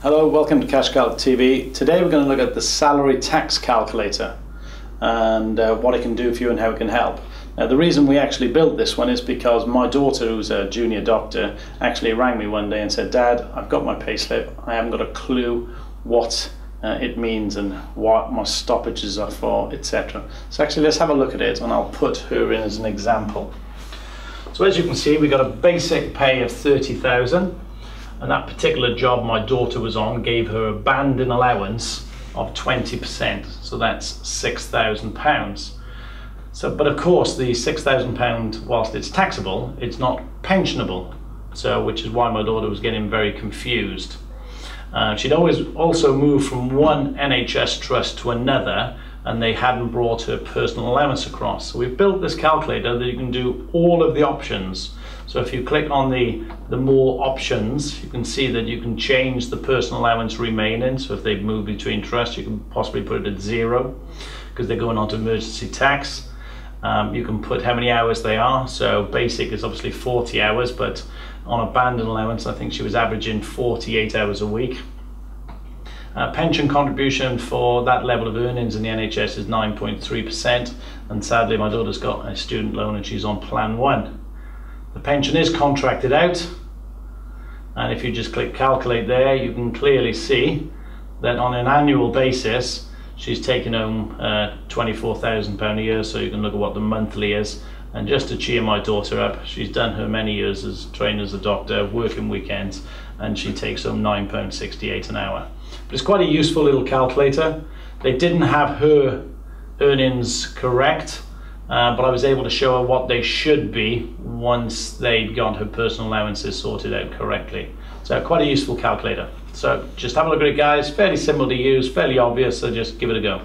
Hello, welcome to CashCalc TV. Today we're going to look at the salary tax calculator and what it can do for you and how it can help. Now, the reason we actually built this one is because my daughter, who's a junior doctor, actually rang me one day and said, "Dad, I've got my payslip. I haven't got a clue what it means and what my stoppages are for, etc." So actually let's have a look at it, and I'll put her in as an example. So as you can see, we got a basic pay of 30,000. And that particular job my daughter was on gave her a band in allowance of 20%, so that's £6,000. So, but of course the £6,000, whilst it's taxable, it's not pensionable, so which is why my daughter was getting very confused. She'd always also moved from one NHS trust to another, and they hadn't brought her personal allowance across. So we've built this calculator that you can do all of the options. So if you click on the more options, you can see that you can change the personal allowance remaining. So if they've moved between trusts, you can possibly put it at 0 because they're going on to emergency tax. You can put how many hours they are. So basic is obviously 40 hours, but on a banded allowance, I think she was averaging 48 hours a week. Pension contribution for that level of earnings in the NHS is 9.3%, and sadly my daughter's got a student loan and she's on plan 1. The pension is contracted out, and if you just click calculate there, you can clearly see that on an annual basis she's taking home £24,000 a year. So you can look at what the monthly is, and just to cheer my daughter up, she's done her many years as trained as a doctor, working weekends, and she takes home £9.68 an hour. But it's quite a useful little calculator. They didn't have her earnings correct, but I was able to show her what they should be once they'd got her personal allowances sorted out correctly. So quite a useful calculator. So just have a look at it, guys. Fairly simple to use, fairly obvious, so just give it a go.